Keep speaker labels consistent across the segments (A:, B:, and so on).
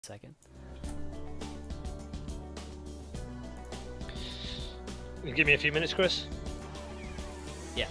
A: second.
B: Give me a few minutes, Chris.
A: Yeah.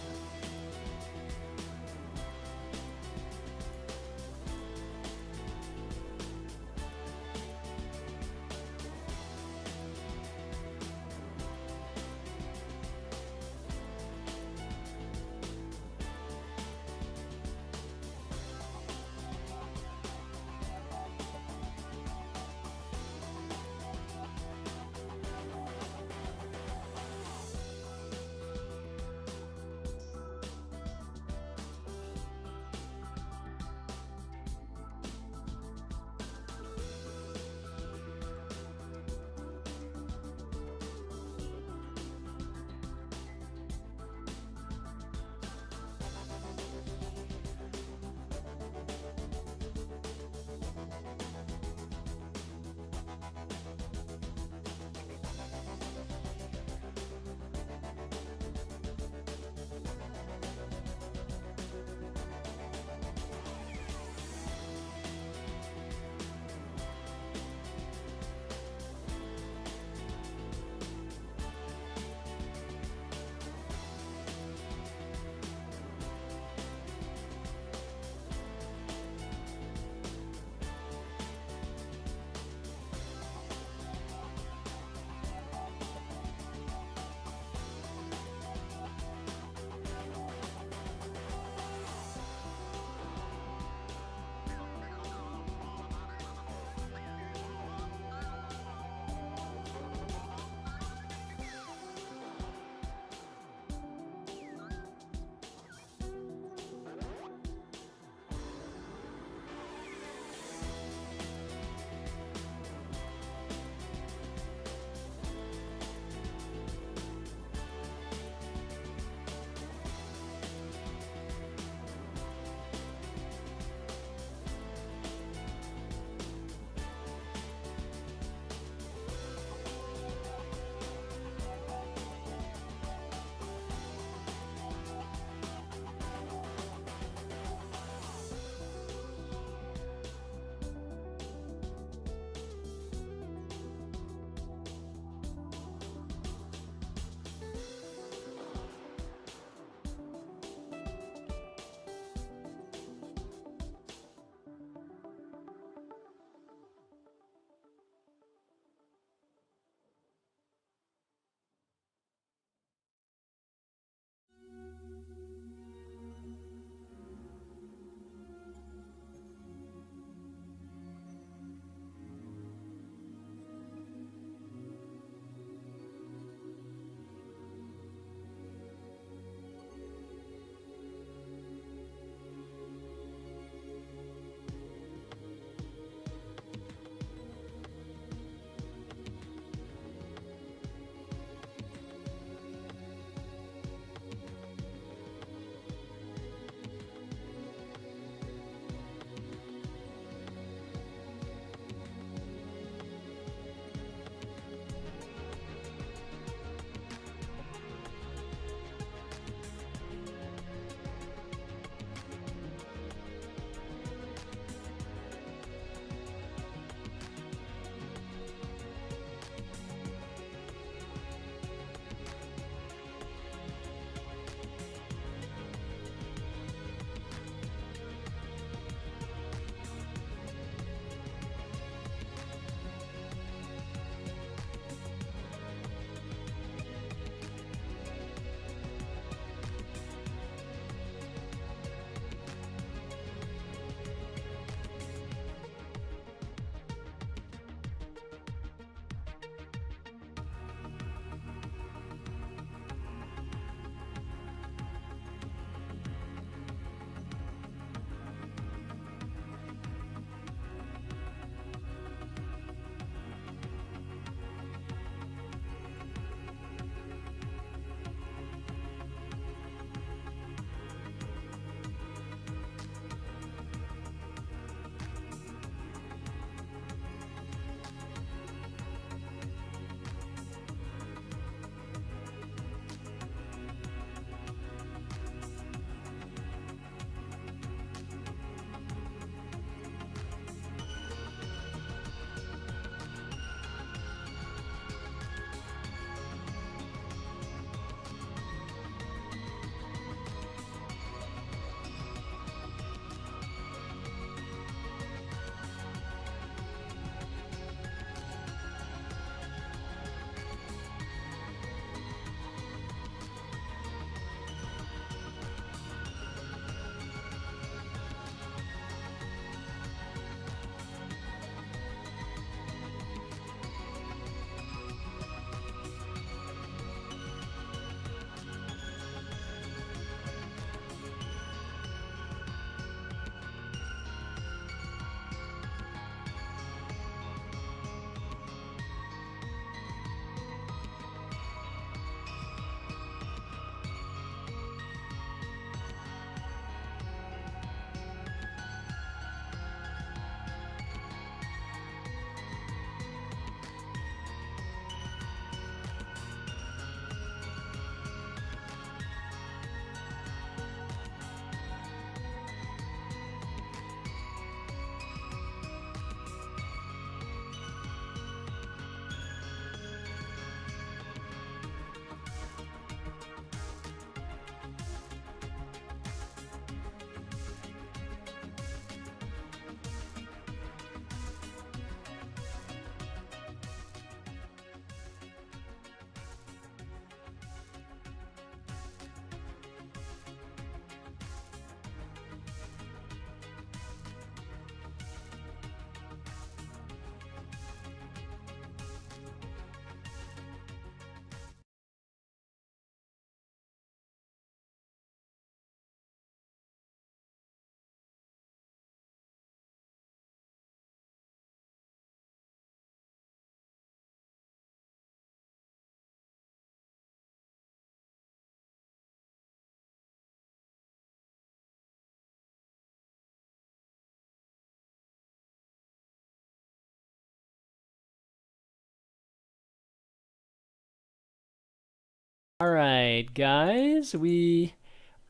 A: All right, guys, we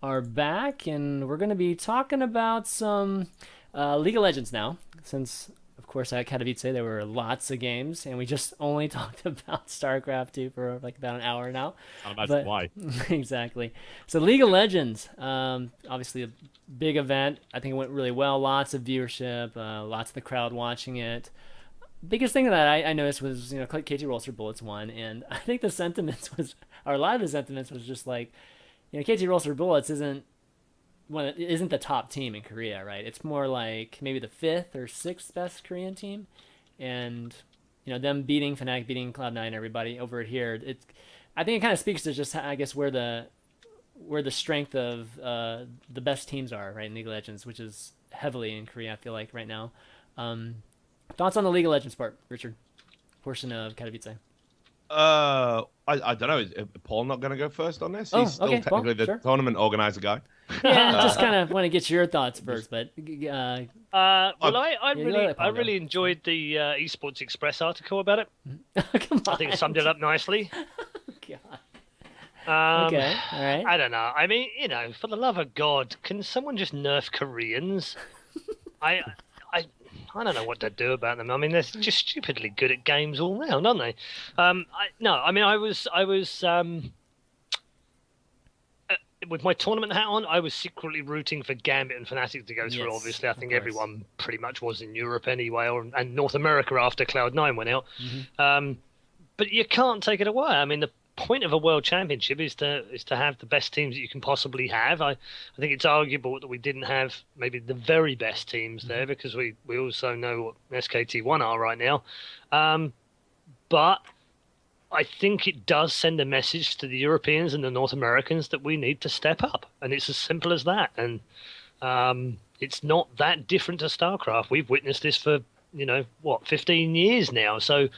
A: are back, and we're going to be talking about some League of Legends now, since, of course, at Katowice there were lots of games, and we just only talked about StarCraft 2 for like about an hour now.
C: Can't imagine why.
A: Exactly. So League of Legends, obviously a big event. I think it went really well. Lots of viewership, lots of the crowd watching it. Biggest thing that I noticed was, KT Rolster Bullets won, and I think the sentiments was, or a lot of the sentiments was just like, KT Rolster Bullets isn't the top team in Korea, right? It's more like maybe the 5th or 6th best Korean team, and them beating Fnatic, beating Cloud9, everybody over here. I think it kind of speaks to just, I guess, where the strength of the best teams are, right, in League of Legends, which is heavily in Korea, I feel like, right now. Thoughts on the League of Legends part, Richard? Portion of Katowice.
D: I don't know. Is Paul not going to go first on this? He's still technically the tournament organizer guy.
A: Yeah, just kind of want to get your thoughts first, but
B: I really enjoyed the Esports Express article about it.
A: Come on.
B: I think it summed it up nicely.
A: God. Okay, all right.
B: I don't know. I mean, for the love of God, can someone just nerf Koreans? I don't know what to do about them. I mean, they're just stupidly good at games all round, aren't they? I was with my tournament hat on, I was secretly rooting for Gambit and Fnatic to go through.
A: Yes,
B: obviously, I think everyone pretty much was in Europe anyway, and North America after Cloud9 went out. Mm-hmm. But you can't take it away. I mean, the point of a world championship is to have the best teams that you can possibly have. I think it's arguable that we didn't have maybe the very best teams there, because we also know what SKT1 are right now. But I think it does send a message to the Europeans and the North Americans that we need to step up, and it's as simple as that. And it's not that different to StarCraft. We've witnessed this for 15 years now. So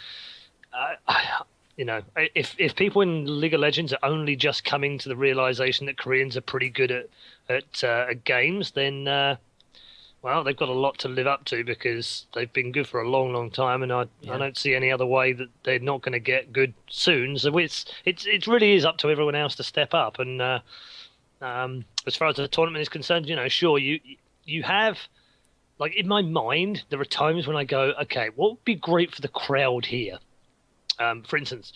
B: if people in League of Legends are only just coming to the realization that Koreans are pretty good at games, then they've got a lot to live up to, because they've been good for a long, long time, and I don't see any other way that they're not going to get good soon. So it really is up to everyone else to step up. And as far as the tournament is concerned, sure, you have, like, in my mind, there are times when I go, okay, what would be great for the crowd here? For instance,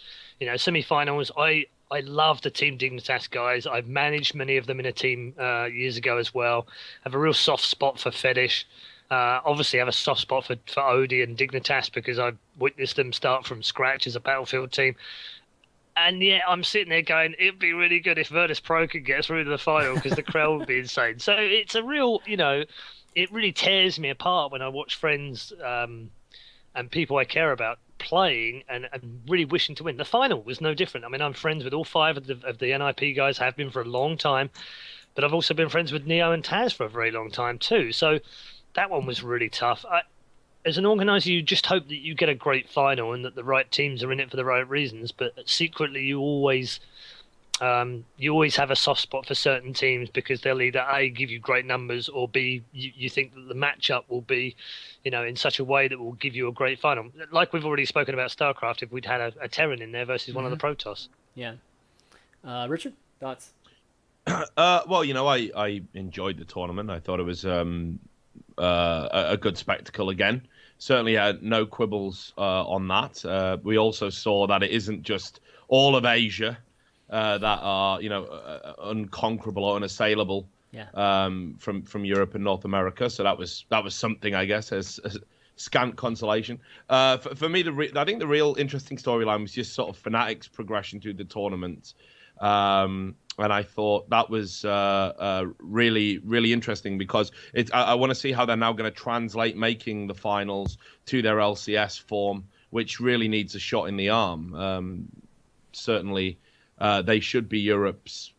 B: semi-finals, I love the Team Dignitas guys. I've managed many of them in a team years ago as well. I have a real soft spot for Fetish. Obviously, I have a soft spot for Odie and Dignitas, because I've witnessed them start from scratch as a Battlefield team. And yeah, I'm sitting there going, it'd be really good if Virtus Pro could get through to the final, because the crowd would be insane. So it's a real, it really tears me apart when I watch friends and people I care about playing and really wishing to win. The final was no different. I mean, I'm friends with all 5 of the NIP guys, have been for a long time, but I've also been friends with Neo and Taz for a very long time too. So that one was really tough. As an organizer, you just hope that you get a great final and that the right teams are in it for the right reasons, but secretly you always have a soft spot for certain teams, because they'll either A, give you great numbers, or B, you think that the matchup will be in such a way that will give you a great final. Like we've already spoken about StarCraft, if we'd had a Terran in there versus one of the Protoss.
A: Yeah. Richard, thoughts?
D: Well, I enjoyed the tournament. I thought it was a good spectacle again. Certainly had no quibbles on that. We also saw that it isn't just all of Asia that are, unconquerable or unassailable. From Europe and North America, so that was something, I guess, as scant consolation. For me, I think the real interesting storyline was just sort of Fnatic's progression through the tournament, and I thought that was really, really interesting, because I want to see how they're now going to translate making the finals to their LCS form, which really needs a shot in the arm. Certainly, they should be Europe's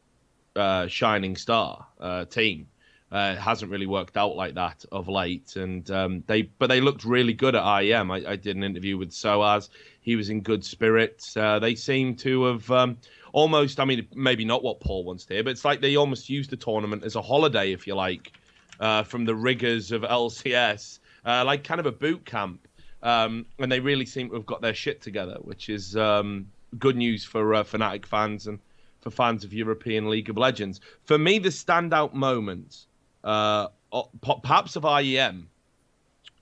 D: shining star team. It hasn't really worked out like that of late, and they looked really good at IEM. I did an interview with Soaz. He was in good spirits. They seem to have almost, I mean, maybe not what Paul wants to hear, but it's like they almost used the tournament as a holiday, if you like, from the rigors of LCS, like kind of a boot camp. And they really seem to have got their shit together, which is good news for Fnatic fans and for fans of European League of Legends. For me, the standout moment, perhaps of IEM,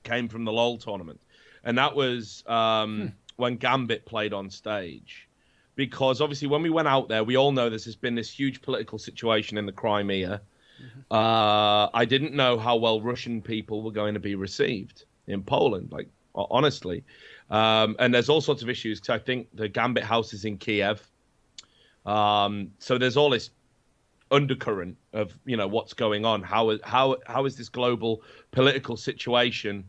D: came from the LoL tournament. And that was when Gambit played on stage. Because obviously when we went out there, we all know there's been this huge political situation in the Crimea. I didn't know how well Russian people were going to be received in Poland, like, honestly. And there's all sorts of issues. I think the Gambit house is in Kiev. So there's all this undercurrent of, what's going on. How is this global political situation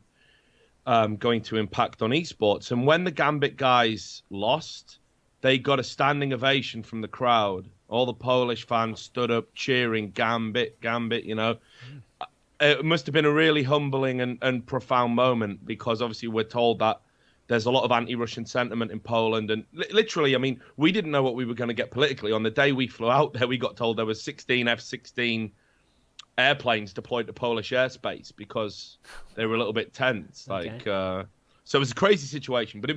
D: going to impact on esports? And when the Gambit guys lost, they got a standing ovation from the crowd. All the Polish fans stood up cheering Gambit, It must have been a really humbling and profound moment, because obviously we're told that there's a lot of anti-Russian sentiment in Poland. And literally, I mean, we didn't know what we were going to get politically. On the day we flew out there, we got told there was 16 F-16 airplanes deployed to Polish airspace because they were a little bit tense. So it was a crazy situation, but it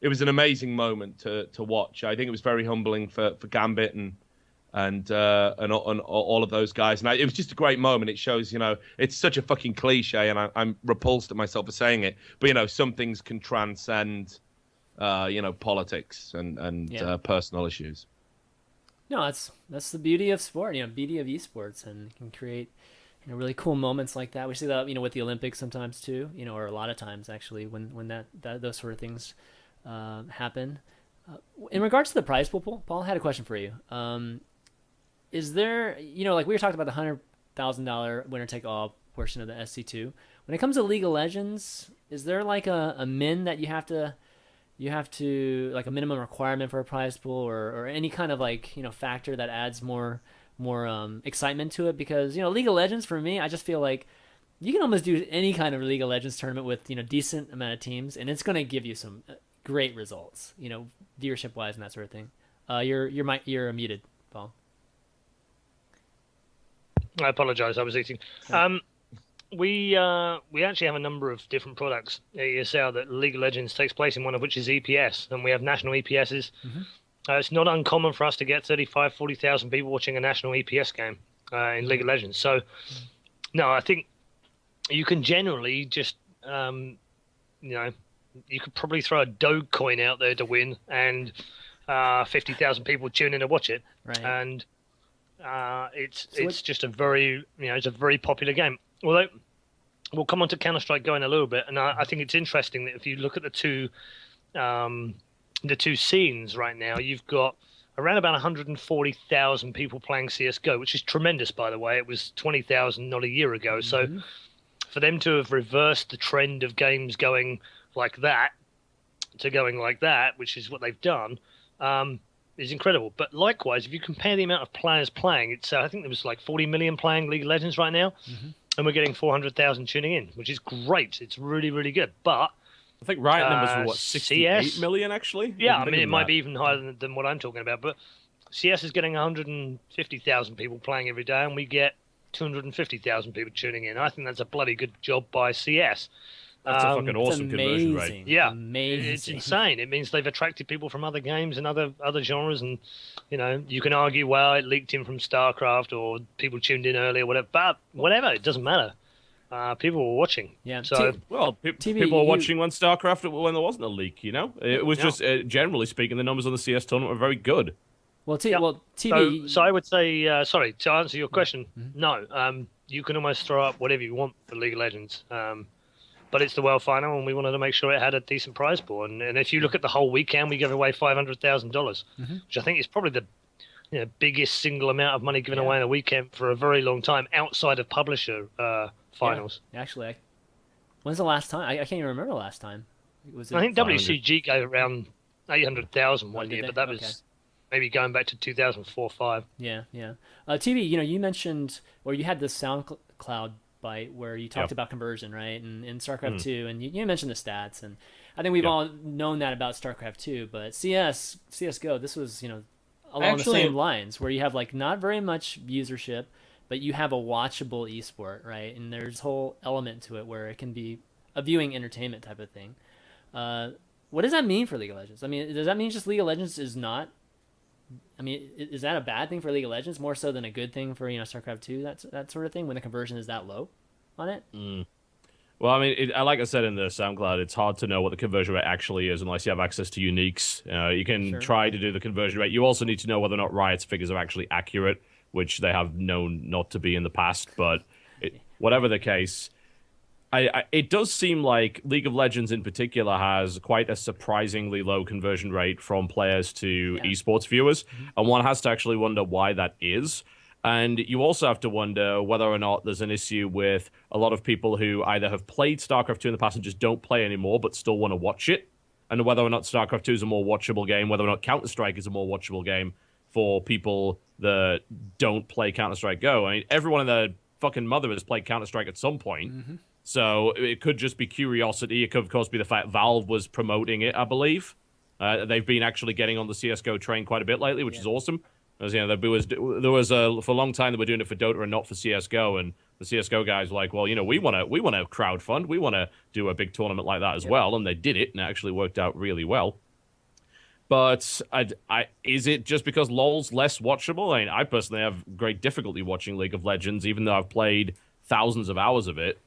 D: was an amazing moment to watch. I think it was very humbling for Gambit and all of those guys. And it was just a great moment. It shows, it's such a fucking cliche, and I'm repulsed at myself for saying it. But, some things can transcend, politics and personal issues.
A: No, that's the beauty of sport, beauty of esports, and can create really cool moments like that. We see that, with the Olympics sometimes too, or a lot of times actually when that those sort of things happen. In regards to the prize pool, Paul, I had a question for you. Is there, like we were talking about the $100,000 winner take all portion of the SC2. When it comes to League of Legends, is there like a min that you have to like a minimum requirement for a prize pool, or any kind of factor that adds more excitement to it? Because League of Legends, for me, I just feel like you can almost do any kind of League of Legends tournament with decent amount of teams, and it's going to give you some great results, viewership wise and that sort of thing. You're muted, Paul.
B: I apologize, I was eating. We actually have a number of different products at ESL that League of Legends takes place in, one of which is EPS, and we have national EPSs. It's not uncommon for us to get 40,000 people watching a national EPS game in League of Legends. So, no, I think you can generally just, you could probably throw a Doge coin out there to win, and 50,000 people tune in to watch it.
A: Right.
B: And it's just a very it's a very popular game. Although we'll come on to Counter-Strike Go in a little bit, and I think it's interesting that if you look at the two scenes right now, you've got around about 140,000 people playing CS:GO, which is tremendous, by the way. It was 20,000 not a year ago. So for them to have reversed the trend of games going like that to going like that, which is what they've done, is incredible. But likewise, if you compare the amount of players playing, it's I think there was like 40 million playing League of Legends right now, and we're getting 400,000 tuning in, which is great. It's really, really good. But
C: I think Riot numbers were 68 million actually.
B: Yeah, I mean it might be even higher than what I'm talking about. But CS is getting 150,000 people playing every day, and we get 250,000 people tuning in. I think that's a bloody good job by CS.
C: That's a fucking awesome conversion rate.
B: Yeah,
A: amazing.
B: It's insane. It means they've attracted people from other games and other genres, and you can argue, well, it leaked in from StarCraft or people tuned in earlier, whatever. But whatever, it doesn't matter. People were watching.
A: Yeah.
B: So
C: people were watching when StarCraft when there wasn't a leak. It was just generally speaking, the numbers on the CS tournament were very good.
A: Well, TV.
B: So I would say, sorry, to answer your question, no. You can almost throw up whatever you want for League of Legends. But it's the World Final, and we wanted to make sure it had a decent prize pool. And if you look at the whole weekend, we gave away $500,000, which I think is probably the biggest single amount of money given away in a weekend for a very long time outside of publisher finals.
A: Yeah, actually, when's the last time? I can't even remember the last time.
B: I think WCG gave around 800,000 one year, but that was maybe going back to 2004-05.
A: Yeah. TV, you mentioned, or you had the SoundCloud bite where you talked about conversion, right? And in StarCraft 2, and you mentioned the stats, and I think we've all known that about StarCraft 2, but CS:GO, this was, along the same lines, where you have not very much usership, but you have a watchable esport, right? And there's a whole element to it where it can be a viewing entertainment type of thing. What does that mean for League of Legends? I mean, does that mean just League of Legends is not I mean, is that a bad thing for League of Legends more so than a good thing for StarCraft 2? That sort of thing when the conversion is that low on it.
C: Well, I mean, like I said in the SoundCloud, it's hard to know what the conversion rate actually is unless you have access to uniques. You can try to do the conversion rate. You also need to know whether or not Riot's figures are actually accurate, which they have known not to be in the past. But whatever the case, it does seem like League of Legends in particular has quite a surprisingly low conversion rate from players to esports viewers, and one has to actually wonder why that is. And you also have to wonder whether or not there's an issue with a lot of people who either have played StarCraft 2 in the past and just don't play anymore but still want to watch it, and whether or not StarCraft 2 is a more watchable game, whether or not Counter-Strike is a more watchable game for people that don't play Counter-Strike Go. I mean, everyone and their fucking mother has played Counter-Strike at some point. So it could just be curiosity. It could, of course, be the fact Valve was promoting it, I believe. They've been actually getting on the CSGO train quite a bit lately, which is awesome. As there was for a long time they were doing it for Dota and not for CSGO, and the CSGO guys were like, well, we want to crowdfund, we want to do a big tournament like that as well, and they did it, and it actually worked out really well. But is it just because LoL's less watchable? I mean, I personally have great difficulty watching League of Legends, even though I've played thousands of hours of it.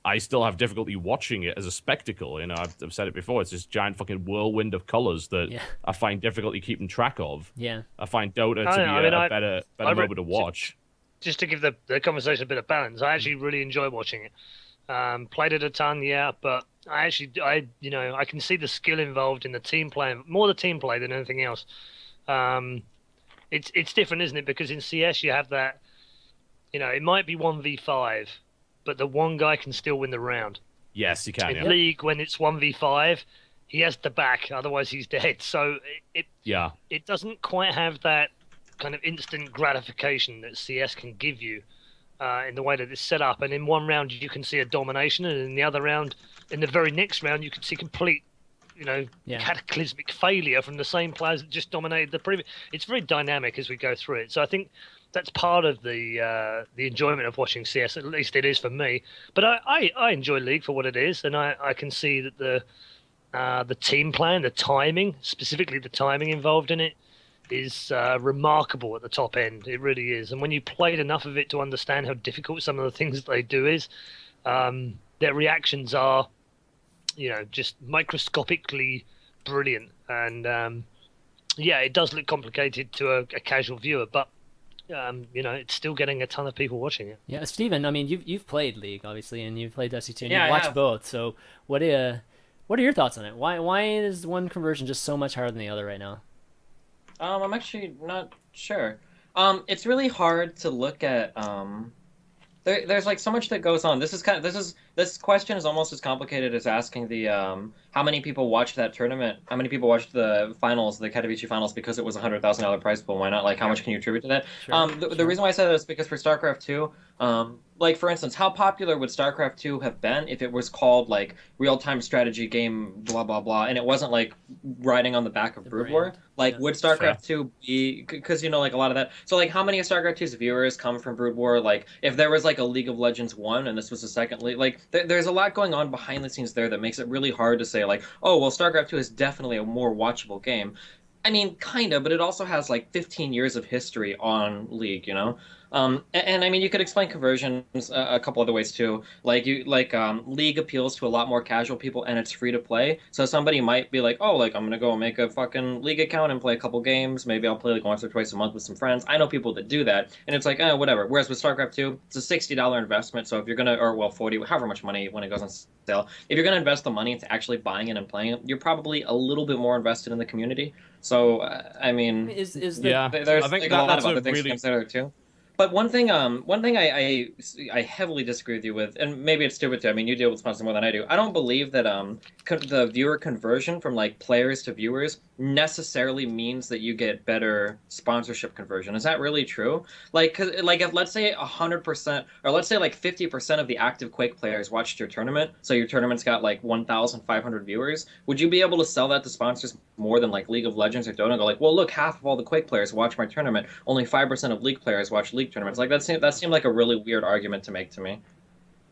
C: I still have difficulty watching it as a spectacle. I've said it before. It's this giant fucking whirlwind of colors that I find difficulty keeping track of.
A: Yeah.
C: I find Dota to be a better moment to watch.
B: Just to give the conversation a bit of balance, I actually really enjoy watching it. Played it a ton, but I can see the skill involved in the team play, more the team play than anything else. It's different, isn't it? Because in CS you have that, it might be 1v5, but the one guy can still win the round.
C: Yes, you can.
B: In League, when it's 1v5, he has to back, otherwise he's dead. So it doesn't quite have that kind of instant gratification that CS can give you in the way that it's set up. And in one round you can see a domination, and in the other round, in the very next round, you can see complete, cataclysmic failure from the same players that just dominated the previous. It's very dynamic as we go through it. So I think that's part of the enjoyment of watching CS. At least it is for me. But I enjoy League for what it is, and I can see that the team plan, the timing, specifically the timing involved in it, is remarkable at the top end. It really is. And when you played enough of it to understand how difficult some of the things that they do is, their reactions are, just microscopically brilliant. And it does look complicated to a casual viewer, but it's still getting a ton of people watching it.
A: Yeah, Steven, I mean, you've played League, obviously, and you've played Dust 2, and
E: Yeah,
A: you've
E: I
A: watched
E: have.
A: both. So what are your thoughts on it? Why is one conversion just so much harder than the other right now?
E: I'm actually not sure. It's really hard to look at. There's like so much that goes on. This question is almost as complicated as asking the how many people watched that tournament? How many people watched the finals, the Katowice finals, because it was a $100,000 prize pool? Why not? Like, how much can you attribute to that? The reason why I said that is because for StarCraft 2, like for instance, how popular would StarCraft 2 have been if it was called like real-time strategy game, blah blah blah, and it wasn't like riding on the back of Brood War? Like, would StarCraft 2 be? Because like a lot of that. So like, how many of StarCraft 2's viewers come from Brood War? Like, if there was like a League of Legends 1 and this was the second league, like there's a lot going on behind the scenes there that makes it really hard to say like, oh well, StarCraft 2 is definitely a more watchable game. I mean, kind of, but it also has like 15 years of history on League, and I mean, you could explain conversions a couple other ways too. League appeals to a lot more casual people, and it's free to play. So somebody might be like, oh, like I'm gonna go make a fucking League account and play a couple games. Maybe I'll play like once or twice a month with some friends. I know people that do that, and it's like, whatever. Whereas with StarCraft 2, it's a $60 investment. So if you're gonna, 40, however much money when it goes on sale, if you're gonna invest the money into actually buying it and playing it, you're probably a little bit more invested in the community. So I mean,
A: Is
E: there's
C: I think
E: a lot
C: that's
E: of other
C: a
E: things to
C: really
E: consider too. But one thing I heavily disagree with you with, and maybe it's stupid too. I mean, you deal with sponsors more than I do. I don't believe that the viewer conversion from like players to viewers necessarily means that you get better sponsorship conversion. Is that really true? Like, if let's say 100%, or let's say like 50% of the active Quake players watched your tournament, so your tournament's got like 1,500 viewers, would you be able to sell that to sponsors more than like League of Legends or Dota? Go like, well, look, half of all the Quake players watch my tournament. Only 5% of League players watch League tournaments. Like that seemed like a really weird argument to make to me.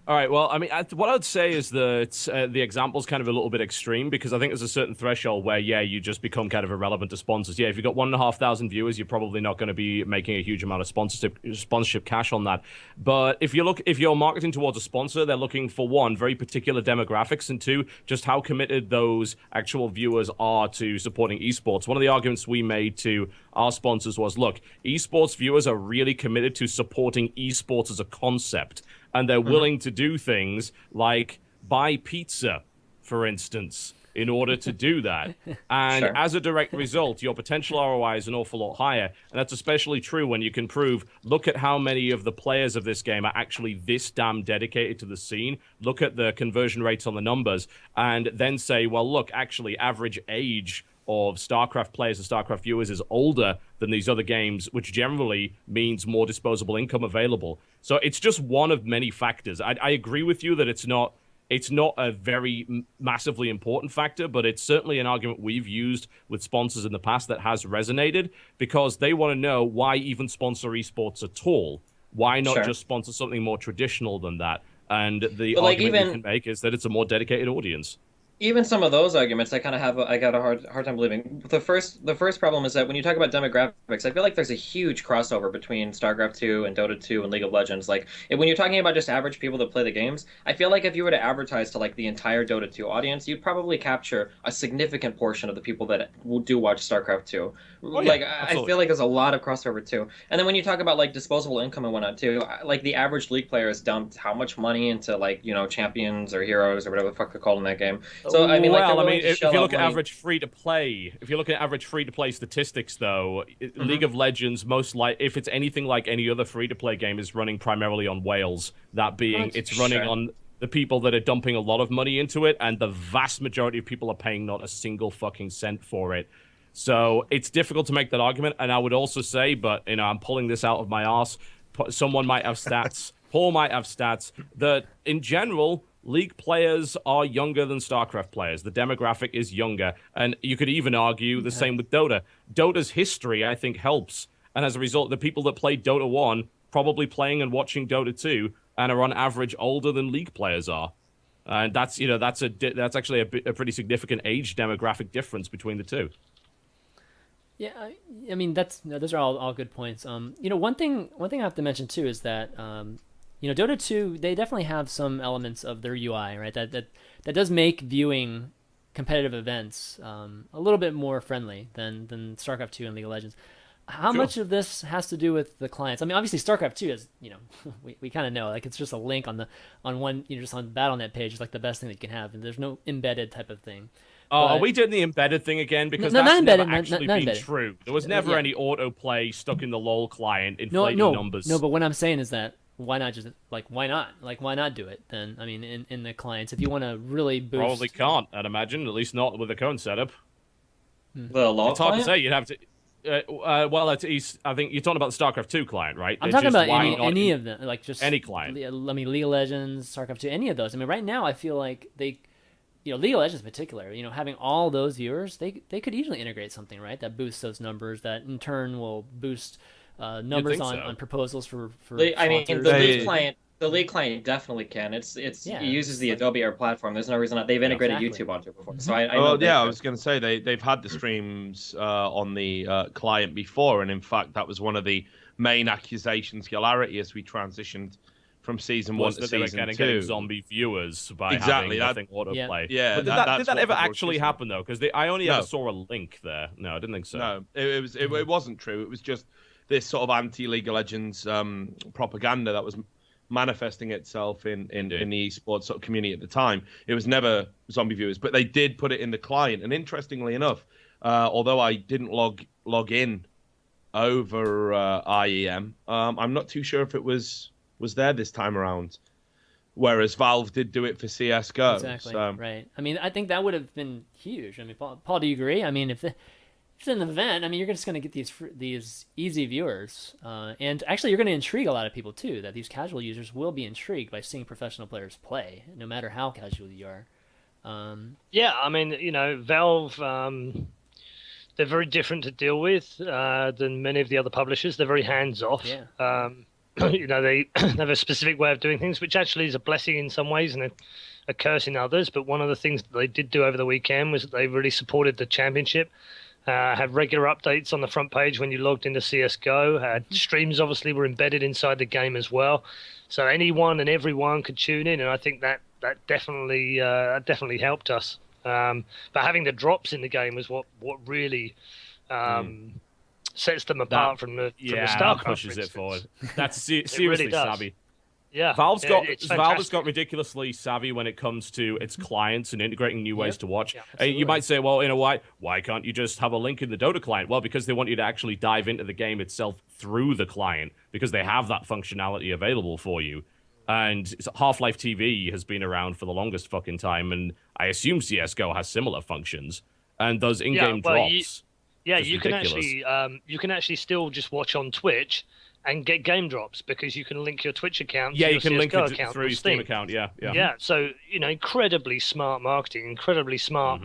C: All right. Well, I mean, what I would say is that the example's kind of a little bit extreme because I think there's a certain threshold where, yeah, you just become kind of irrelevant to sponsors. Yeah, if you've got 1,500 viewers, you're probably not going to be making a huge amount of sponsorship cash on that. But if you're marketing towards a sponsor, they're looking for one, very particular demographics, and two, just how committed those actual viewers are to supporting esports. One of the arguments we made to our sponsors was, look, esports viewers are really committed to supporting esports as a concept. And they're willing to do things like buy pizza, for instance, in order to do that. And as a direct result, your potential ROI is an awful lot higher. And that's especially true when you can prove, look at how many of the players of this game are actually this damn dedicated to the scene. Look at the conversion rates on the numbers. And then say, well, look, actually, average age of StarCraft players and StarCraft viewers is older than these other games, which generally means more disposable income available. So it's just one of many factors. I agree with you that it's not a very massively important factor, but it's certainly an argument we've used with sponsors in the past that has resonated because they want to know why even sponsor esports at all. Why not just sponsor something more traditional than that? And the argument you can make is that it's a more dedicated audience.
E: Even some of those arguments, I got a hard time believing. The first problem is that when you talk about demographics, I feel like there's a huge crossover between StarCraft 2 and Dota 2 and League of Legends. Like when you're talking about just average people that play the games, I feel like if you were to advertise to like the entire Dota 2 audience, you'd probably capture a significant portion of the people that do watch StarCraft 2.
C: Oh, yeah,
E: I feel like there's a lot of crossover too. And then when you talk about like disposable income and whatnot too, like the average League player has dumped how much money into like champions or heroes or whatever the fuck they're called in that game. So I mean,
C: if you look at average free to play, statistics, though, League of Legends if it's anything like any other free to play game, is running primarily on whales. That being, it's running on the people that are dumping a lot of money into it, and the vast majority of people are paying not a single fucking cent for it. So it's difficult to make that argument. And I would also say, but I'm pulling this out of my arse. Someone might have stats. Paul might have stats that in general, League players are younger than StarCraft players. The demographic is younger. And you could even argue the same with Dota. Dota's history, I think, helps. And as a result, the people that played Dota 1 probably playing and watching Dota 2 and are on average older than League players are. And that's actually a pretty significant age demographic difference between the two.
A: Yeah, I mean those are all good points. One thing I have to mention too is that Dota 2, they definitely have some elements of their UI, right? That does make viewing competitive events a little bit more friendly than StarCraft 2 and League of Legends. How much of this has to do with the clients? I mean, obviously StarCraft 2 is, we kind of know, like it's just a link on one, just on the Battle.net page is like the best thing that you can have, and there's no embedded type of thing.
C: Are we doing the embedded thing again? Because that's never actually been true. There was never any autoplay stuck in the LoL client inflating numbers.
A: No, but what I'm saying is that why not why not do it then? I mean, in the clients, if you want to really boost.
C: Probably can't, I'd imagine, at least not with the current setup.
E: The LoL
C: It's hard
E: client?
C: to say. You'd have to. I think you're talking about the StarCraft 2 client, right?
A: I'm talking about any of them, like just
C: any client.
A: I mean, League of Legends, StarCraft 2, any of those. I mean, right now I feel like they. League of Legends in particular, having all those viewers, they could easily integrate something, right, that boosts those numbers, that in turn will boost numbers on proposals for
E: I mean, the League client definitely can. It uses the Adobe Air platform. There's no reason that they've integrated YouTube onto it before. So I
D: was going to say they've had the streams on the client before, and in fact that was one of the main accusations, hilarity, as we transitioned from season 1 to season 2.
C: Getting zombie viewers by
D: having
C: nothing autoplay.
D: Yeah,
C: but did that ever actually happen though? Because I only ever saw a link there. No, I didn't think so.
D: No, it wasn't true. It was just this sort of anti-League of Legends propaganda that was manifesting itself in the esports sort of community at the time. It was never zombie viewers, but they did put it in the client. And interestingly enough, although I didn't log in over IEM, I'm not too sure if it was there this time around, whereas Valve did do it for CS:GO.
A: Exactly.
D: So.
A: Right. I mean, I think that would have been huge. I mean, Paul, do you agree? I mean, if it's an event, I mean, you're just going to get these easy viewers, and actually, you're going to intrigue a lot of people too. That these casual users will be intrigued by seeing professional players play, no matter how casual you are.
B: Yeah, I mean, Valve. They're very different to deal with than many of the other publishers. They're very hands off.
A: Yeah.
B: you know, they have a specific way of doing things, which actually is a blessing in some ways and a curse in others. But one of the things that they did do over the weekend was that they really supported the championship. Had regular updates on the front page when you logged into CSGO. Streams obviously were embedded inside the game as well, so anyone and everyone could tune in, and I think that definitely helped us. But having the drops in the game was what really sets them apart from the StarCraft.
C: Pushes it forward. That's seriously
B: really
C: savvy.
B: Yeah,
C: Valve has
B: fantastic.
C: got ridiculously savvy when it comes to its clients and integrating new ways to watch.
A: Yeah,
C: You might say, well, why can't you just have a link in the Dota client? Well, because they want you to actually dive into the game itself through the client, because they have that functionality available for you. And Half-Life TV has been around for the longest fucking time, and I assume CSGO has similar functions. And those in-game drops.
B: You can actually still just watch on Twitch and get game drops because you can link your Twitch account to your
C: you can
B: CSGO
C: link it
B: account
C: through your Steam account, yeah.
B: So, incredibly smart marketing, incredibly smart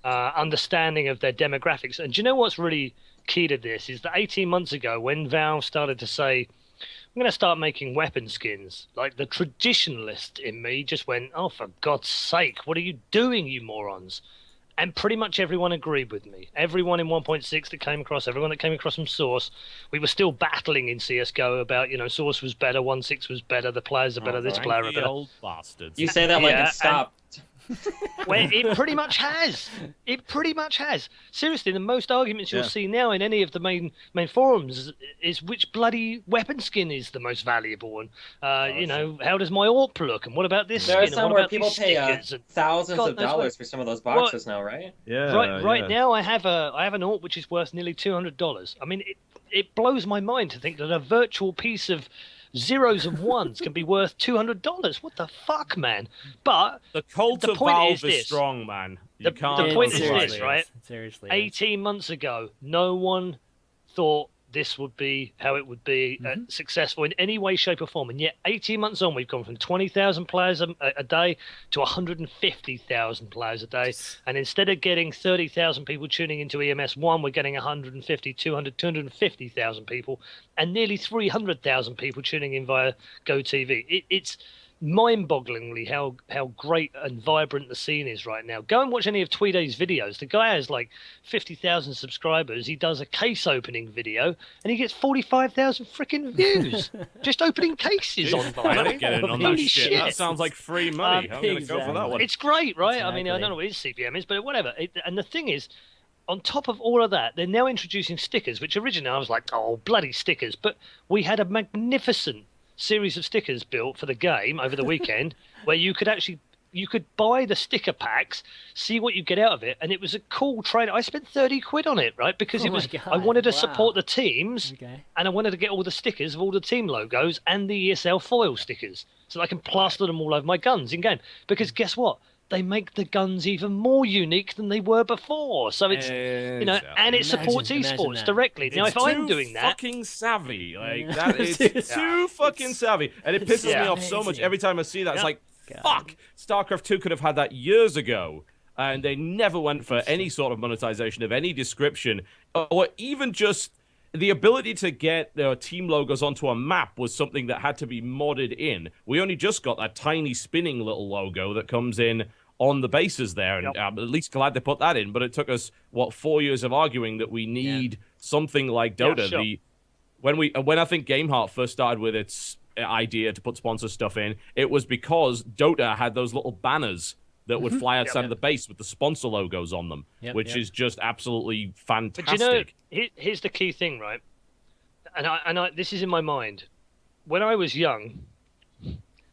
B: understanding of their demographics. And do you know what's really key to this is that 18 months ago when Valve started to say, I'm going to start making weapon skins, like the traditionalist in me just went, oh, for God's sake, what are you doing, you morons? And pretty much everyone agreed with me. Everyone in 1.6 that came across, everyone that came across from Source, we were still battling in CSGO about, Source was better, 1.6 was better, the players are better, this player are better.
C: Old bastards.
E: You say that like it stopped.
B: Well, it pretty much has. It pretty much has. Seriously, the most arguments you'll see now in any of the main forums is which bloody weapon skin is the most valuable, and how does my AWP look, and what about this
E: There are
B: skin?
E: some
B: and what
E: where
B: about
E: people
B: these
E: pay
B: stickers? And
E: thousands
B: God
E: of
B: knows
E: dollars
B: what.
E: for some of those boxes now, right?
D: Yeah.
B: Right now, I have an AWP which is worth nearly $200. I mean, it blows my mind to think that a virtual piece of zeros and ones can be worth $200. What the fuck, man? But
C: the cult
B: the
C: of
B: point
C: Valve
B: is
C: is
B: this.
C: strong, man.
B: The point is this, right?
A: Seriously.
B: 18 months ago, no one thought this would be how it would be successful in any way, shape, or form. And yet, 18 months on, we've gone from 20,000 players a day to 150,000 players a day. And instead of getting 30,000 people tuning into EMS1, we're getting 150, 200, 250,000 people, and nearly 300,000 people tuning in via GoTV. It's mind-bogglingly how great and vibrant the scene is right now. Go and watch any of Tweeday's videos. The guy has like 50,000 subscribers. He does a case opening video and he gets 45,000 freaking views just opening cases on
C: I'm
B: Vine.
C: getting on that
B: Holy
C: shit. That sounds like free money. I'm going to go for that one.
B: It's great, right? I mean, I
A: Exactly.
B: don't know what his CPM is, but whatever. And the thing is, on top of all of that, they're now introducing stickers, which originally I was like, oh, bloody stickers. But we had a magnificent series of stickers built for the game over the weekend where you could buy the sticker packs, see what you get out of it, and it was a cool trade. I spent 30 quid on it, right? Because I wanted to support the teams, and I wanted to get all the stickers of all the team logos and the ESL foil stickers so that I can plaster them all over my guns in game. Because guess what? They make the guns even more unique than they were before. So it's and it supports esports directly. Now, if I'm doing that,
C: fucking savvy, like that is too fucking savvy, and it pisses me off so much every time I see that. It's like, fuck, StarCraft 2 could have had that years ago, and they never went for any sort of monetization of any description, or even just the ability to get their team logos onto a map was something that had to be modded in. We only just got that tiny spinning little logo that comes in on the bases there, and I'm at least glad they put that in. But it took us 4 years of arguing that we need something like Dota.
B: Yeah, sure.
C: When I think GameHeart first started with its idea to put sponsor stuff in, it was because Dota had those little banners that would fly outside of the base with the sponsor logos on them, which is just absolutely fantastic.
B: But here's the key thing, right? And I this is in my mind. When I was young,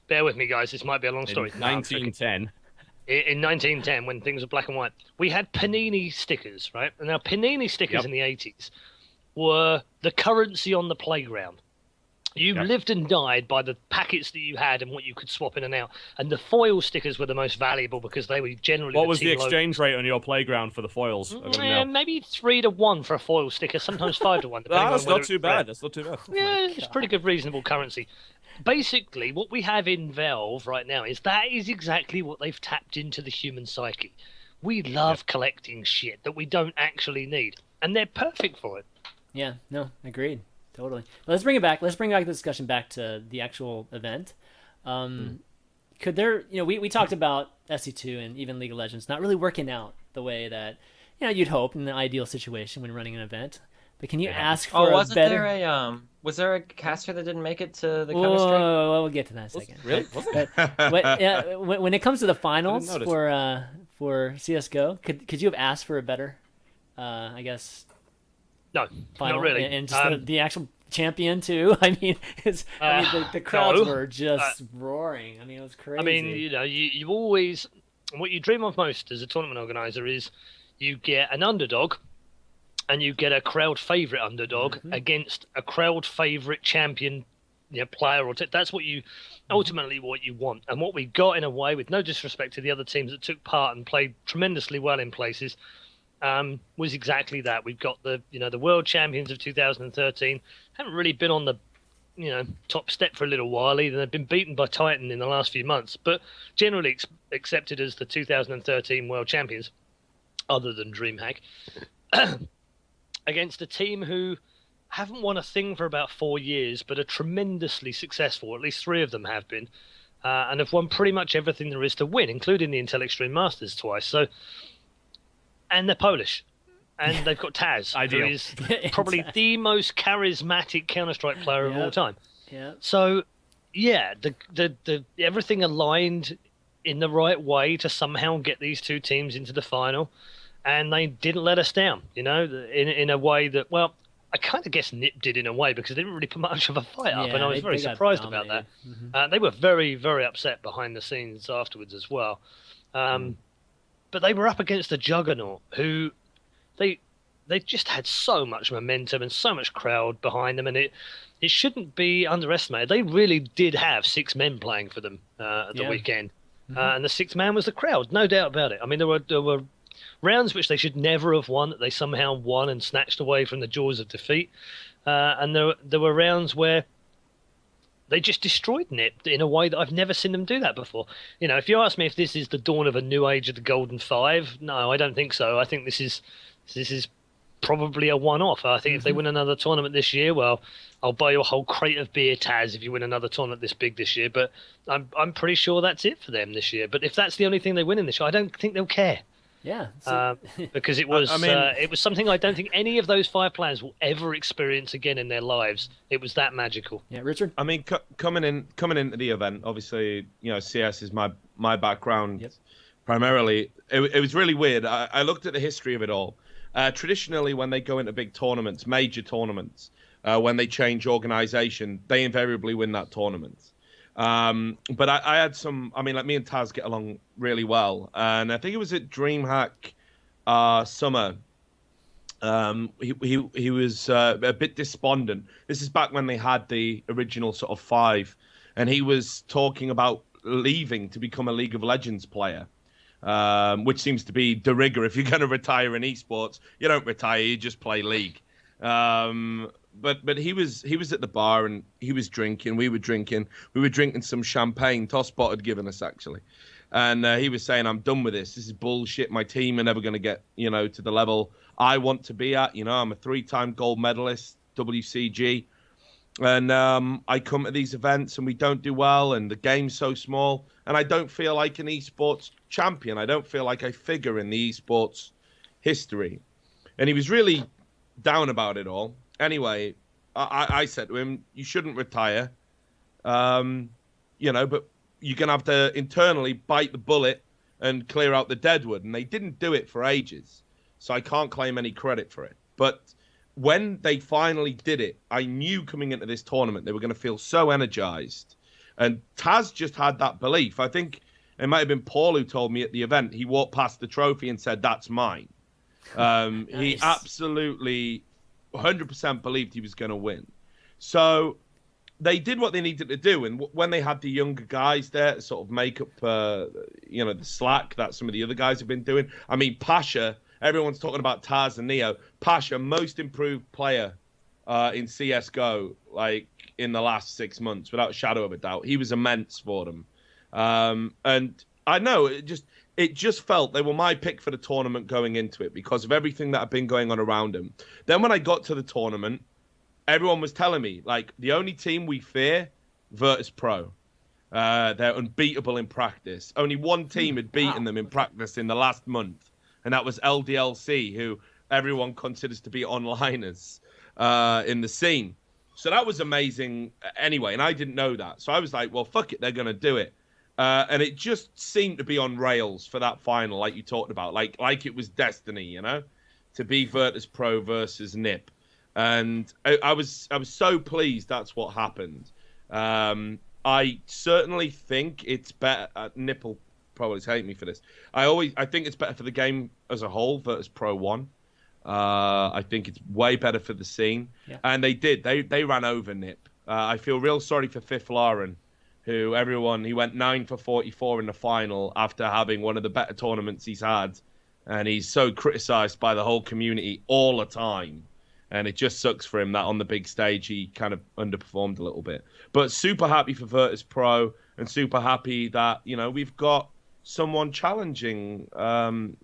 B: bear with me, guys. This might be a long story.
C: In 1910.
B: In 1910, when things were black and white, we had Panini stickers, right? And now Panini stickers in the 80s were the currency on the playground. You lived and died by the packets that you had and what you could swap in and out. And the foil stickers were the most valuable because they were generally
C: What was the exchange rate on your playground for the foils?
B: Maybe 3-1 for a foil sticker, sometimes 5-1.
C: That's not too bad. That's not too bad.
B: Yeah, it's pretty good, reasonable currency. Basically, what we have in Valve right now is exactly what they've tapped into the human psyche. We love collecting shit that we don't actually need, and they're perfect for it.
A: Yeah, no, agreed. Totally. But let's bring it back. Let's bring back the discussion back to the actual event. Could there, we talked about SC2 and even League of Legends not really working out the way that, you'd hope in the ideal situation when running an event. But can you ask for a better...
E: was there a caster that didn't make it to the
A: Whoa,
E: Counter-Strike?
A: we'll get to that in a second.
C: Really?
A: When it comes to the finals
C: notice.
A: for CS:GO, could you have asked for a better, I guess,
B: No,
A: final?
B: not really.
A: And just the actual champion too. I mean, the crowds were just roaring. I mean, it was crazy.
B: I mean, you always, what you dream of most as a tournament organizer is you get an underdog and you get a crowd favorite underdog against a crowd favorite champion, player or that's what you ultimately what you want. And what we got in a way, with no disrespect to the other teams that took part and played tremendously well in places, was exactly that. We've got the world champions of 2013 haven't really been on the top step for a little while either. They've been beaten by Titan in the last few months, but generally accepted as the 2013 world champions, other than DreamHack, against a team who haven't won a thing for about 4 years, but are tremendously successful. At least 3 of them have been, and have won pretty much everything there is to win, including the Intel Extreme Masters twice. So, and they're Polish, and they've got Taz, who is probably the most charismatic Counter-Strike player of all time.
A: Yeah.
B: So, yeah, the everything aligned in the right way to somehow get these 2 teams into the final, and they didn't let us down. In a way that, well, I kind of guess Nip did in a way, because they didn't really put much of a fight up, and I was very surprised about that. They were very, very upset behind the scenes afterwards as well. But they were up against a juggernaut who they just had so much momentum and so much crowd behind them, and it shouldn't be underestimated. They really did have 6 men playing for them at the weekend, and the 6th man was the crowd, no doubt about it. I mean, there were rounds which they should never have won that they somehow won and snatched away from the jaws of defeat, and there were rounds where they just destroyed Nip in a way that I've never seen them do that before. If you ask me if this is the dawn of a new age of the Golden Five, no, I don't think so. I think this is probably a one-off. I think if they win another tournament this year, well, I'll buy you a whole crate of beer, Taz, if you win another tournament this big this year. But I'm pretty sure that's it for them this year. But if that's the only thing they win in this year, I don't think they'll care.
A: Yeah,
B: because it was it was something I don't think any of those 5 players will ever experience again in their lives. It was that magical.
A: Yeah, Richard.
D: I mean, coming into the event, obviously, CS is my background primarily. It was really weird. I looked at the history of it all. Traditionally, when they go into big tournaments, major tournaments, when they change organization, they invariably win that tournament. But I had some, I mean, like me and Taz get along really well. And I think it was at DreamHack summer. He was a bit despondent. This is back when they had the original sort of 5. And he was talking about leaving to become a League of Legends player, which seems to be de rigueur. If you're going to retire in esports, you don't retire, you just play League. But he was at the bar and he was drinking. We were drinking some champagne. Tosspot had given us, actually, and he was saying, "I'm done with this. This is bullshit. My team are never going to get to the level I want to be at. I'm a 3-time gold medalist, WCG, and I come to these events and we don't do well, and the game's so small, and I don't feel like an esports champion. I don't feel like I figure in the esports history," and he was really down about it all. Anyway, I said to him, "You shouldn't retire, but you're going to have to internally bite the bullet and clear out the deadwood." And they didn't do it for ages, so I can't claim any credit for it. But when they finally did it, I knew coming into this tournament they were going to feel so energized. And Taz just had that belief. I think it might have been Paul who told me at the event, he walked past the trophy and said, "That's mine." Nice. He absolutely 100% believed he was going to win. So they did what they needed to do. And when they had the younger guys there to sort of make up, the slack that some of the other guys have been doing. I mean, Pasha, everyone's talking about Taz and Neo. Pasha, most improved player in CSGO, like in the last 6 months, without a shadow of a doubt. He was immense for them. And I know it just felt they were my pick for the tournament going into it because of everything that had been going on around them. Then when I got to the tournament, everyone was telling me, like, the only team we fear, Virtus Pro. They're unbeatable in practice. Only one team had beaten them in practice in the last month, and that was LDLC, who everyone considers to be onliners in the scene. So that was amazing anyway, and I didn't know that. So I was like, well, fuck it, they're going to do it. And it just seemed to be on rails for that final, like you talked about, like it was destiny, you know, to be Virtus Pro versus NIP. And I was so pleased that's what happened. I certainly think it's better. NIP will probably hate me for this. I think it's better for the game as a whole, Virtus Pro 1. I think it's way better for the scene. Yeah. And they did. They ran over NIP. I feel real sorry for Fifth Lauren, who he went 9 for 44 in the final after having one of the better tournaments he's had. And he's so criticized by the whole community all the time. And it just sucks for him that on the big stage he kind of underperformed a little bit. But super happy for Virtus Pro, and super happy that, you know, we've got someone challenging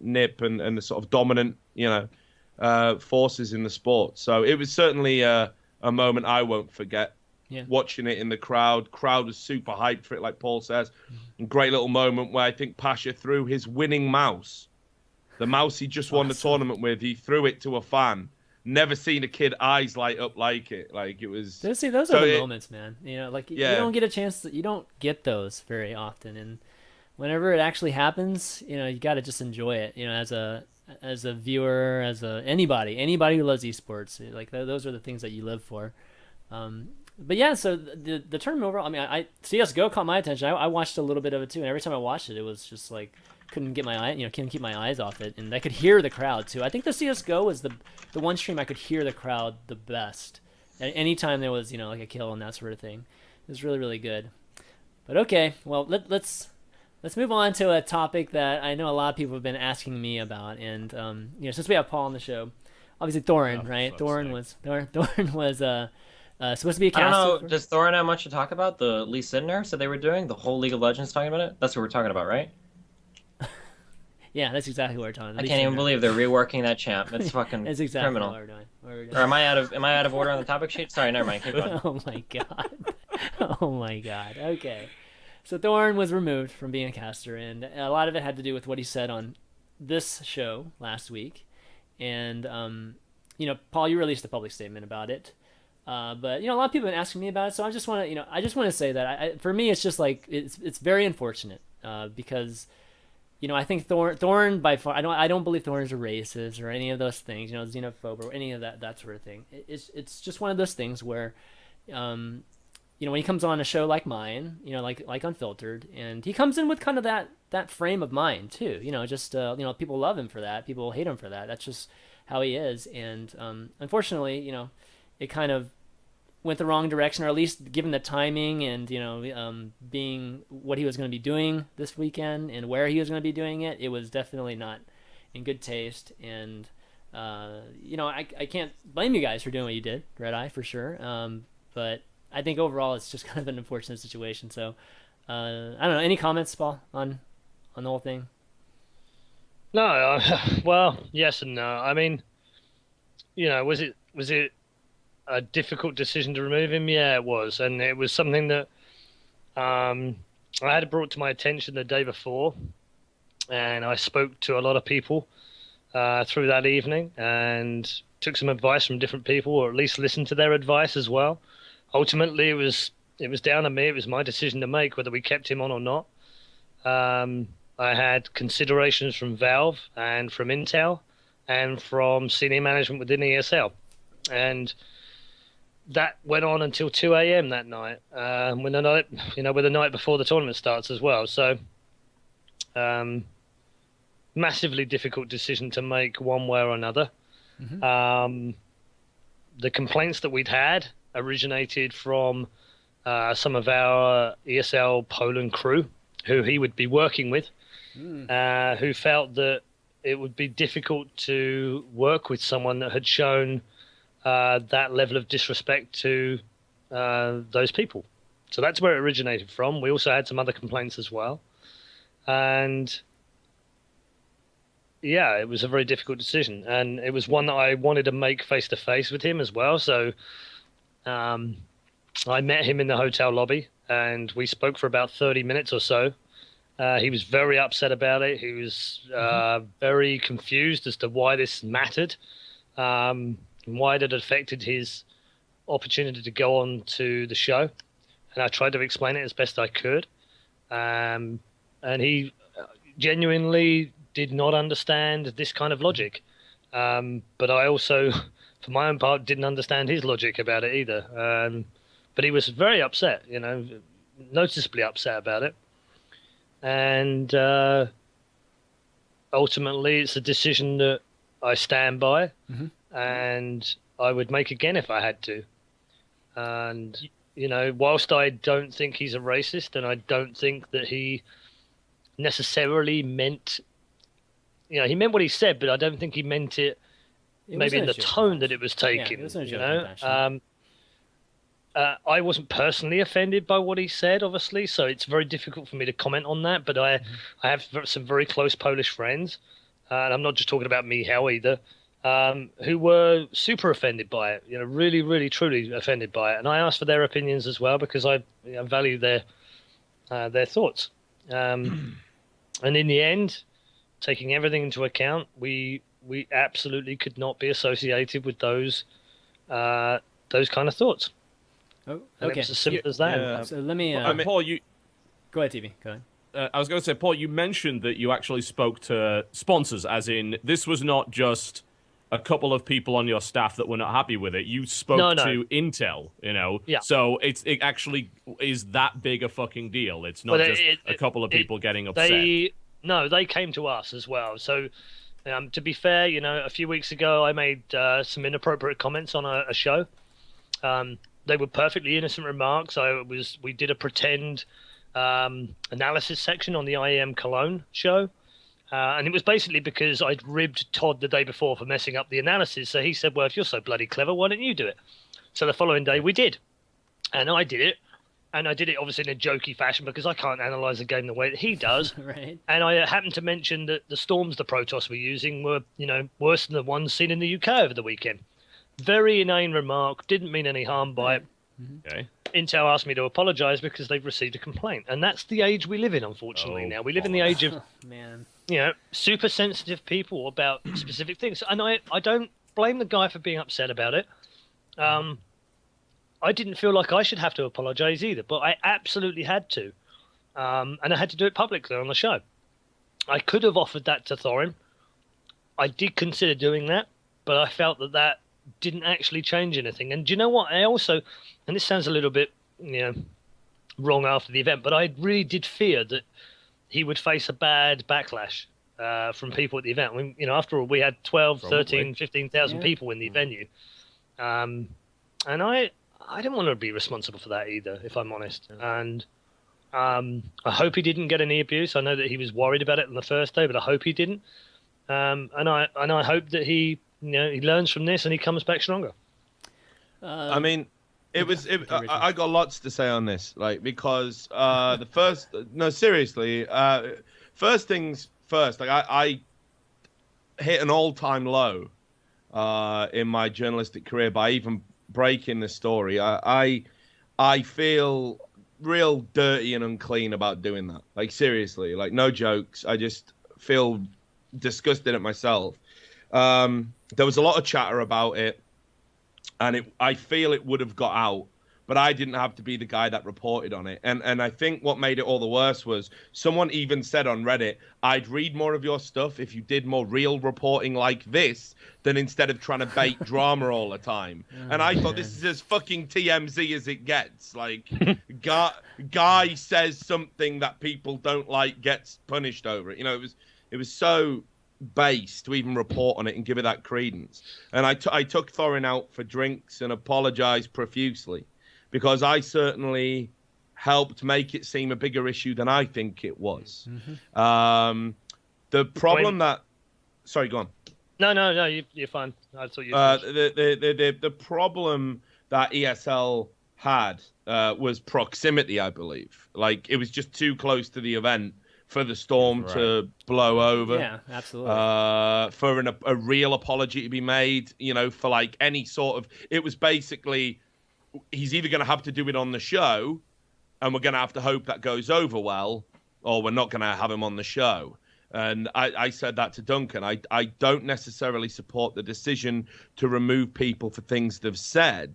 D: NIP and the sort of dominant, you know, forces in the sport. So it was certainly a moment I won't forget. Yeah. Watching it in the crowd was super hyped for it, like Paul says. And great little moment where I think Pasha threw his winning mouse, the mouse he just won the tournament with, he threw it to a fan. Never seen a kid eyes light up like it. Like, it was.
A: Those are the moments, man. You know, like, you don't get a chance. You don't get those very often, and whenever it actually happens, you know, you got to just enjoy it. You know, as a viewer, anybody who loves esports, like, those are the things that you live for. But yeah, so the tournament overall, I mean, CS:GO caught my attention. I watched a little bit of it too, and every time I watched it, it was just like, couldn't keep my eyes off it, and I could hear the crowd too. I think the CS:GO was the one stream I could hear the crowd the best. And anytime there was, you know, like a kill and that sort of thing, it was really, really good. But okay, well, let's move on to a topic that I know a lot of people have been asking me about, and you know, since we have Paul on the show, obviously Thorin, right? Thorin was supposed to be a caster.
E: I don't know. Does Thorin have much to talk about? The Lee Sidner said they were doing the whole League of Legends talking about it. That's what we're talking about, right?
A: Yeah, that's exactly what we're talking about.
E: I can't even believe they're reworking that champ. It's fucking
A: that's exactly
E: criminal.
A: What we're doing.
E: Or am I out of order on the topic sheet? Sorry, never mind. Keep going.
A: Oh my god. Oh my god. Okay. So Thorin was removed from being a caster, and a lot of it had to do with what he said on this show last week. And you know, Paul, you released a public statement about it. But you know, a lot of people have been asking me about it, so I just want to say that for me, it's just like it's very unfortunate because, you know, I think Thorin by far, I don't believe Thorin's a racist or any of those things, you know, xenophobe or any of that sort of thing. It's just one of those things where, you know, when he comes on a show like mine, you know, like Unfiltered, and he comes in with kind of that frame of mind too, you know, just you know, people love him for that, people hate him for that. That's just how he is, and unfortunately, you know, it kind of went the wrong direction, or at least given the timing and, you know, being what he was going to be doing this weekend and where he was going to be doing it, it was definitely not in good taste. And you know, I can't blame you guys for doing what you did, ReDeYe, for sure. But I think overall it's just kind of an unfortunate situation. So I don't know, any comments, Paul, on the whole thing?
B: No, well, yes and no. I mean, you know, was it a difficult decision to remove him? Yeah, it was, and it was something that I had it brought to my attention the day before, and I spoke to a lot of people through that evening and took some advice from different people, or at least listened to their advice as well. Ultimately, it was down to me. It was my decision to make whether we kept him on or not. I had considerations from Valve and from Intel and from senior management within ESL, and that went on until 2 a.m. that night, when the night before the tournament starts as well. So, massively difficult decision to make one way or another. Mm-hmm. The complaints that we'd had originated from some of our ESL Poland crew, who he would be working with, who felt that it would be difficult to work with someone that had shown that level of disrespect to those people. So that's where it originated from. We also had some other complaints as well. And yeah, it was a very difficult decision. And it was one that I wanted to make face-to-face with him as well. So I met him in the hotel lobby, and we spoke for about 30 minutes or so. He was very upset about it. He was very confused as to why this mattered, why it had affected his opportunity to go on to the show. And I tried to explain it as best I could. And he genuinely did not understand this kind of logic. But I also, for my own part, didn't understand his logic about it either. But he was very upset, noticeably upset about it. And ultimately, it's a decision that I stand by, and I would make again if I had to. And, whilst I don't think he's a racist, and I don't think that he necessarily meant, he meant what he said, but I don't think he meant it maybe in the tone that it was taken. I wasn't personally offended by what he said, obviously, so it's very difficult for me to comment on that. But I have some very close Polish friends, and I'm not just talking about Michał either, who were super offended by it. Really, really, truly offended by it. And I asked for their opinions as well because I value their thoughts. And in the end, taking everything into account, we absolutely could not be associated with those kind of thoughts.
A: Oh,
B: and
A: okay.
B: It was as simple as that.
A: Yeah. So let me.
C: Paul, you.
A: Go ahead, TV. Go ahead.
C: I was going to say, Paul, you mentioned that you actually spoke to sponsors, as in this was not just a couple of people on your staff that were not happy with it. You spoke to Intel,
B: Yeah.
C: So it actually is that big a fucking deal. It's not just a couple of people getting upset.
B: They came to us as well. So to be fair, a few weeks ago I made some inappropriate comments on a show. They were perfectly innocent remarks. We did a pretend analysis section on the IEM Cologne show. And it was basically because I'd ribbed Todd the day before for messing up the analysis. So he said, well, if you're so bloody clever, why don't you do it? So the following day we did. And I did it. And I did it obviously in a jokey fashion because I can't analyse a game the way that he does.
A: Right.
B: And I happened to mention that the storms the Protoss were using were, worse than the ones seen in the UK over the weekend. Very inane remark, didn't mean any harm by it.
C: Okay.
B: Intel asked me to apologise because they've received a complaint. And that's the age we live in, unfortunately, now. We live in the age of, super sensitive people about specific things. And I don't blame the guy for being upset about it. I didn't feel like I should have to apologise either, but I absolutely had to. And I had to do it publicly on the show. I could have offered that to Thorin. I did consider doing that, but I felt that didn't actually change anything. And do you know what? I also, and this sounds a little bit, wrong after the event, but I really did fear that he would face a bad backlash from people at the event. After all, we had 12, 13, 15,000 people in the venue. And I didn't want to be responsible for that either, if I'm honest. And I hope he didn't get any abuse. I know that he was worried about it on the first day, but I hope he didn't. And I hope that he learns from this and he comes back stronger.
D: I mean, I got lots to say on this, because seriously, first things first, I hit an all-time low in my journalistic career by even breaking the story. I feel real dirty and unclean about doing that. Seriously, no jokes. I just feel disgusted at myself. There was a lot of chatter about it, and I feel it would have got out, but I didn't have to be the guy that reported on it. And I think what made it all the worse was someone even said on Reddit, I'd read more of your stuff if you did more real reporting like this than instead of trying to bait drama all the time. And I thought, this is as fucking TMZ as it gets. Guy says something that people don't like, gets punished over it. It was so base to even report on it and give it that credence. And I took Thorin out for drinks and apologized profusely because I certainly helped make it seem a bigger issue than I think it was. The problem sorry, go on.
B: No, you're fine. I thought you
D: the problem that ESL had was proximity, I believe. It was just too close to the event for the storm to blow over.
A: Yeah, absolutely.
D: For a real apology to be made, for any sort of... It was basically, he's either going to have to do it on the show, and we're going to have to hope that goes over well, or we're not going to have him on the show. And I said that to Duncan. I don't necessarily support the decision to remove people for things they've said.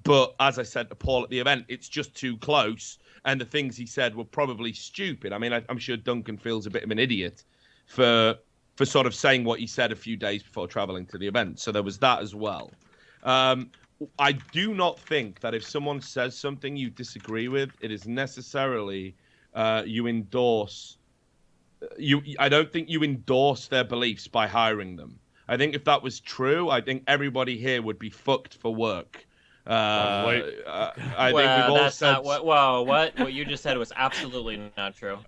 D: But as I said to Paul at the event, it's just too close. And the things he said were probably stupid. I mean, I'm sure Duncan feels a bit of an idiot for sort of saying what he said a few days before traveling to the event. So there was that as well. I do not think that if someone says something you disagree with, it is necessarily you endorse. I don't think you endorse their beliefs by hiring them. I think if that was true, I think everybody here would be fucked for work. I think we've all
E: that's
D: said.
E: not what. Whoa, what you just said was absolutely not true.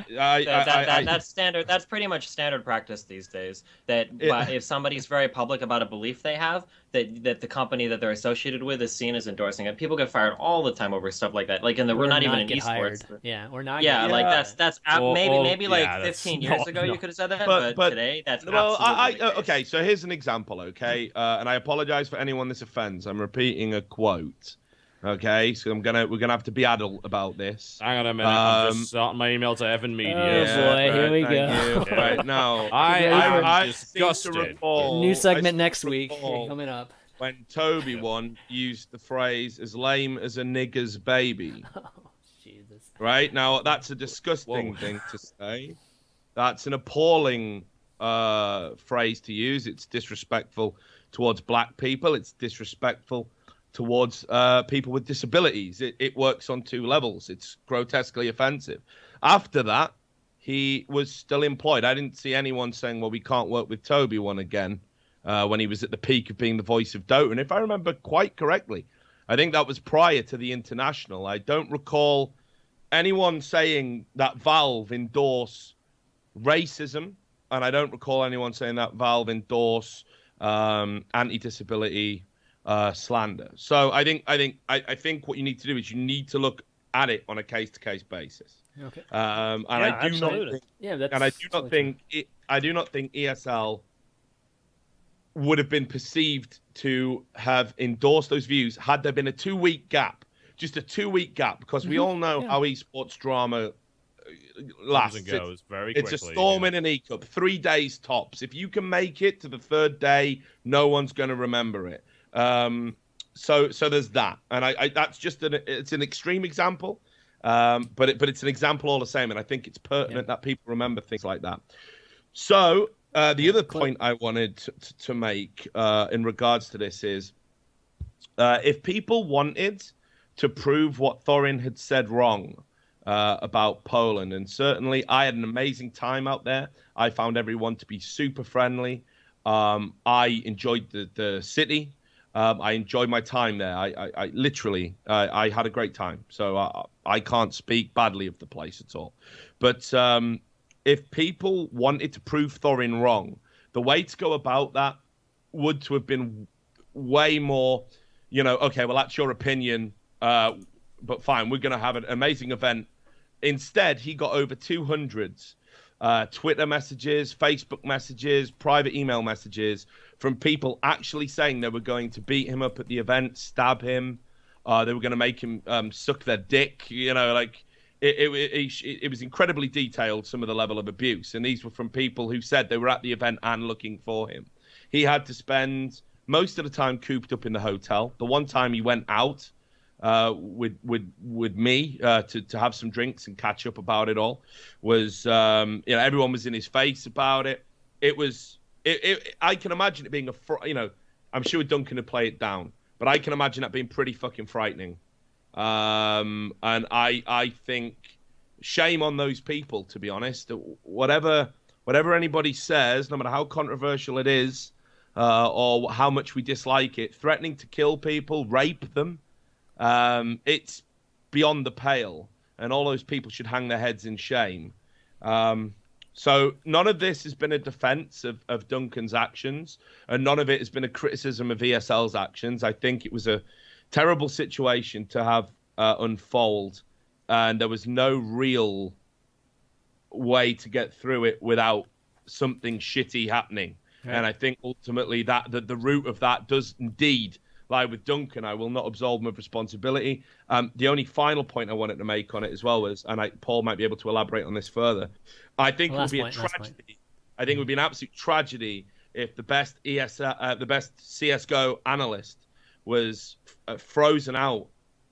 E: That's standard. That's pretty much standard practice these days. That if somebody's very public about a belief they have, that the company that they're associated with is seen as endorsing it. People get fired all the time over stuff like that. Like we're not even in esports.
A: Or not.
E: Yeah, like that's maybe like 15 years ago you could have said that, but today that's absolutely
D: okay. So here's an example. Okay, and I apologize for anyone this offends. I'm repeating a quote. Okay, so we're gonna have to be adult about this.
C: Hang on a minute. I'm just starting my email to Evan Media.
A: Oh boy, here we go.
D: Right now,
C: I'm disgusted.
A: New segment next week coming up.
D: When Toby used the phrase "as lame as a nigger's baby."
A: Oh, Jesus.
D: Right now, that's a disgusting thing to say. That's an appalling phrase to use. It's disrespectful towards black people. It's disrespectful towards people with disabilities. It works on two levels. It's grotesquely offensive. After that, he was still employed. I didn't see anyone saying, well, we can't work with Toby again when he was at the peak of being the voice of Dota. And if I remember quite correctly, I think that was prior to the International. I don't recall anyone saying that Valve endorse racism, and I don't recall anyone saying that Valve endorse anti-disability slander. So I think what you need to do is you need to look at it on a case-to-case basis.
A: Okay.
D: I do not think ESL would have been perceived to have endorsed those views had there been a 2-week gap, just a 2-week gap, because we all know how esports drama lasts.
C: And goes very
D: it's
C: quickly,
D: a storm in an e-cup, 3 days tops. If you can make it to the 3rd day, no one's going to remember it. So there's that, and I that's just it's an extreme example, but it's an example all the same, and I think it's pertinent that people remember things like that. So the other point I wanted to make in regards to this is if people wanted to prove what Thorin had said wrong about Poland, and certainly I had an amazing time out there. I found everyone to be super friendly. I enjoyed the city. I enjoyed my time there. I literally had a great time. So I can't speak badly of the place at all. But if people wanted to prove Thorin wrong, the way to go about that would to have been way more, okay, well, that's your opinion, but fine, we're going to have an amazing event. Instead, he got over 200 Twitter messages, Facebook messages, private email messages from people actually saying they were going to beat him up at the event, stab him. They were going to make him suck their dick. It was incredibly detailed, some of the level of abuse. And these were from people who said they were at the event and looking for him. He had to spend most of the time cooped up in the hotel. The one time he went out with me to have some drinks and catch up about it all was everyone was in his face about it. I can imagine it being I'm sure Duncan would play it down, but I can imagine that being pretty fucking frightening. And I think shame on those people, to be honest. Whatever anybody says, no matter how controversial it is, or how much we dislike it, threatening to kill people, rape them, it's beyond the pale, and all those people should hang their heads in shame. So none of this has been a defense of Duncan's actions, and none of it has been a criticism of ESL's actions. I think it was a terrible situation to have unfold, and there was no real way to get through it without something shitty happening. Right. And I think ultimately that the root of that does indeed lie with Duncan. I will not absolve him of responsibility. The only final point I wanted to make on it as well was, and Paul might be able to elaborate on this further, I think it would be a tragedy. I think it would be an absolute tragedy if the best the best CS:GO analyst was frozen out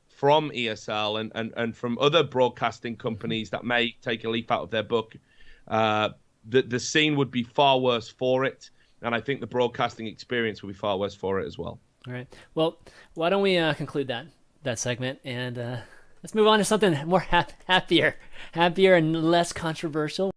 D: from ESL and from other broadcasting companies that may take a leaf out of their book. The scene would be far worse for it, and I think the broadcasting experience would be far worse for it as well.
A: All right. Well, why don't we conclude that segment, and let's move on to something more happier and less controversial.